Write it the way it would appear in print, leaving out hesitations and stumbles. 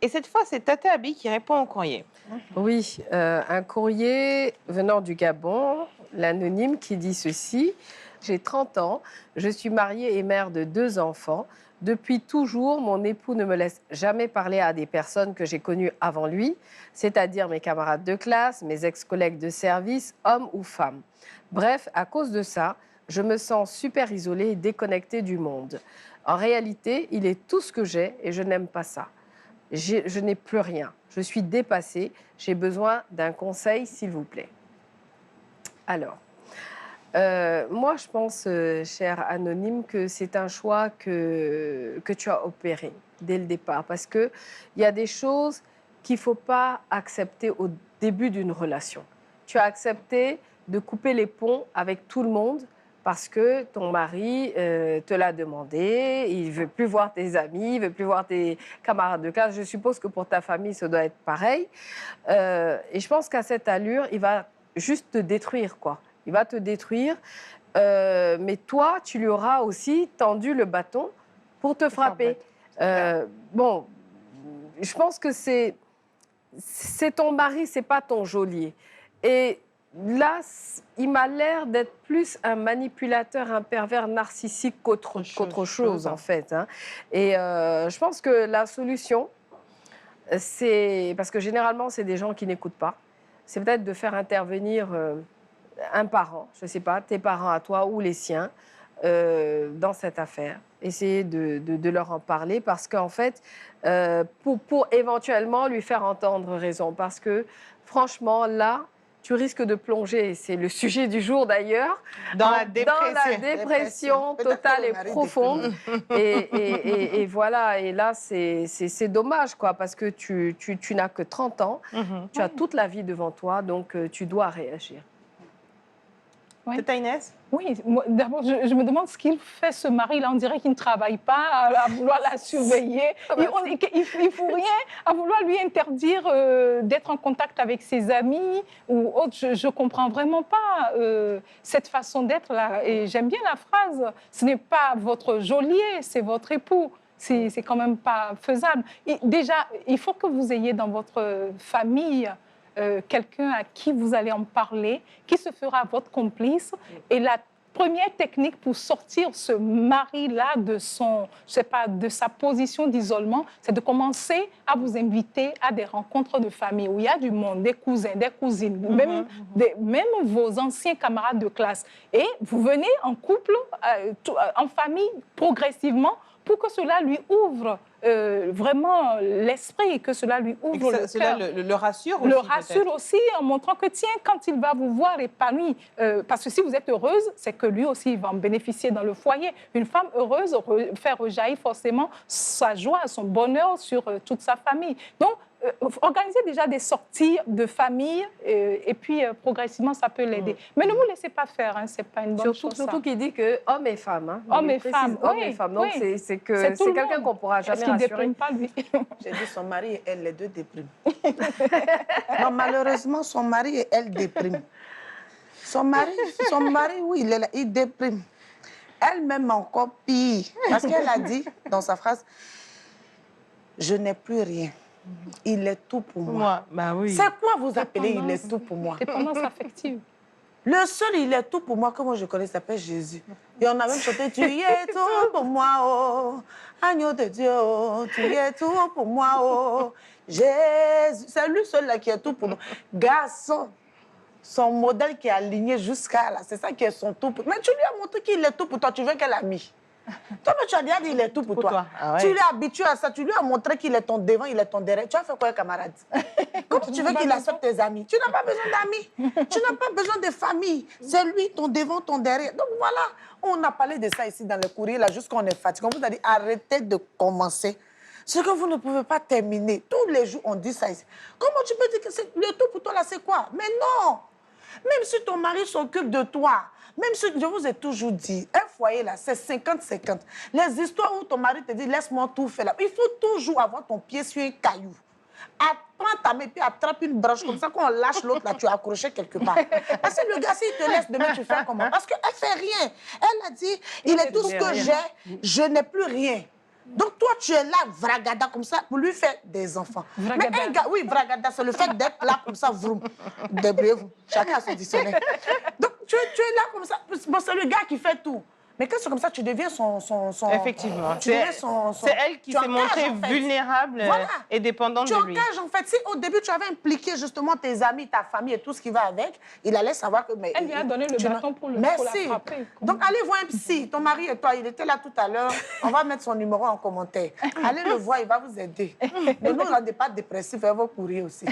Et cette fois, c'est Tata Abi qui répond au courrier. Oui, un courrier venant du Gabon, l'anonyme qui dit ceci. J'ai 30 ans, je suis mariée et mère de 2 enfants. Depuis toujours, mon époux ne me laisse jamais parler à des personnes que j'ai connues avant lui, c'est-à-dire mes camarades de classe, mes ex-collègues de service, hommes ou femmes. Bref, à cause de ça, je me sens super isolée et déconnectée du monde. En réalité, il est tout ce que j'ai et je n'aime pas ça. Je n'ai plus rien. Je suis dépassée. J'ai besoin d'un conseil, s'il vous plaît. Alors, moi, je pense, cher Anonyme, que c'est un choix que tu as opéré dès le départ. Parce qu'il y a des choses qu'il ne faut pas accepter au début d'une relation. Tu as accepté de couper les ponts avec tout le monde parce que ton mari te l'a demandé, il ne veut plus voir tes amis, il ne veut plus voir tes camarades de classe. Je suppose que pour ta famille, ça doit être pareil. Et je pense qu'à cette allure, il va juste te détruire, quoi. Il va te détruire. Mais toi, tu lui auras aussi tendu le bâton pour te frapper. Bon, je pense que c'est ton mari, c'est pas ton geôlier. Et là, il m'a l'air d'être plus un manipulateur, un pervers narcissique qu'autre chose, en fait. Hein. Et je pense que la solution, c'est... Parce que généralement, c'est des gens qui n'écoutent pas. C'est peut-être de faire intervenir un parent, je ne sais pas, tes parents à toi ou les siens, dans cette affaire. Essayer de leur en parler parce qu'en fait, pour éventuellement lui faire entendre raison. Parce que franchement, là, tu risques de plonger, c'est le sujet du jour d'ailleurs, Dans la dépression totale et profonde. Et voilà, et là, c'est dommage, quoi, parce que tu n'as que 30 ans, tu as toute la vie devant toi, donc tu dois réagir. Oui. Tata Inès? Oui, d'abord, je me demande ce qu'il fait, ce mari-là. On dirait qu'il ne travaille pas à vouloir la surveiller. Il ne faut rien, à vouloir lui interdire d'être en contact avec ses amis ou autre. Je ne comprends vraiment pas cette façon d'être là. Et j'aime bien la phrase, ce n'est pas votre geôlier, c'est votre époux. C'est quand même pas faisable. Et déjà, il faut que vous ayez dans votre famille quelqu'un à qui vous allez en parler, qui se fera votre complice. Et la première technique pour sortir ce mari-là de de sa position d'isolement, c'est de commencer à vous inviter à des rencontres de famille où il y a du monde, des cousins, des cousines, même vos anciens camarades de classe. Et vous venez en couple, en famille, progressivement, pour que cela lui ouvre vraiment l'esprit, que cela lui ouvre le cœur. Cela le rassure aussi. Le rassure aussi en montrant que, tiens, quand il va vous voir épanoui, parce que si vous êtes heureuse, c'est que lui aussi il va en bénéficier dans le foyer. Une femme heureuse fait rejaillir forcément sa joie, son bonheur sur toute sa famille. Donc, organisez déjà des sorties de famille et puis progressivement, ça peut l'aider. Mais ne vous laissez pas faire, hein, ce n'est pas une bonne chose. Surtout qu'il dit que hommes et femmes. Hein. Hommes et femmes, hommes et femmes. Donc, c'est quelqu'un qu'on ne pourra jamais rassurer. Est-ce qu'il ne déprime pas, lui? J'ai dit son mari et elle, les deux dépriment. Non, malheureusement, son mari et elle dépriment. Son mari, oui, il déprime. Elle-même encore pire. Parce qu'elle a dit dans sa phrase, je n'ai plus rien. Il est tout pour moi. Bah oui. C'est quoi vous appelez il est tout pour moi? Dépendance affective. Le seul il est tout pour moi que moi je connais s'appelle Jésus. Et on a même chanté tu es tout pour moi, oh. Agneau de Dieu, oh. Tu es tout pour moi, oh. Jésus. C'est lui seul là qui est tout pour nous. Garçon, son modèle qui est aligné jusqu'à là, c'est ça qui est son tout pour... Mais tu lui as montré qu'il est tout pour toi, tu veux qu'elle a mis. Toi, tu as déjà dit il est tout pour toi. Ah ouais. Tu l'as habitué à ça, tu lui as montré qu'il est ton devant, il est ton derrière. Tu as fait quoi, camarade? Comment tu veux qu'il accepte tes amis? Tu n'as pas besoin d'amis, tu n'as pas besoin de famille. C'est lui, ton devant, ton derrière. Donc voilà, on a parlé de ça ici dans le courrier, là, jusqu'on est fatigué. On vous a dit, arrêtez de commencer. Ce que vous ne pouvez pas terminer. Tous les jours, on dit ça ici. Comment tu peux dire que c'est le tout pour toi, là, c'est quoi? Mais non! Même si ton mari s'occupe de toi, même si, je vous ai toujours dit, un foyer là, c'est 50-50. Les histoires où ton mari te dit, laisse-moi tout faire là, il faut toujours avoir ton pied sur un caillou. Prends ta main et puis attrape une branche comme ça, quand on lâche l'autre là, tu es accroché quelque part. Parce que le gars, s'il te laisse demain, tu fais comment? Parce qu'elle ne fait rien. Elle a dit, il est tout ce que j'ai, je n'ai plus rien. Donc, toi, tu es là, vragada, comme ça, pour lui faire des enfants. Vragada. Mais un gars, oui, vragada, c'est le fait d'être là, comme ça, vroom. Débrouillez-vous. Chacun a son dictionnaire. Donc, tu es là, comme ça. Bon, c'est le gars qui fait tout. Mais quand c'est comme ça, tu deviens son Effectivement. Tu deviens C'est elle qui tu s'est engages, montrée en fait. vulnérable Voilà. et dépendante Tu de lui. engages, en fait. Si au début, tu avais impliqué justement tes amis, ta famille et tout ce qui va avec, il allait savoir que... Mais, Elle lui a donné le tu bâton n'as- pour la Merci. frapper. Donc, allez voir un psy. Ton mari et toi, il était là tout à l'heure. On va mettre son numéro en commentaire. Allez le voir, il va vous aider. Mais nous, on n'est pas dépressifs, elle va courir aussi.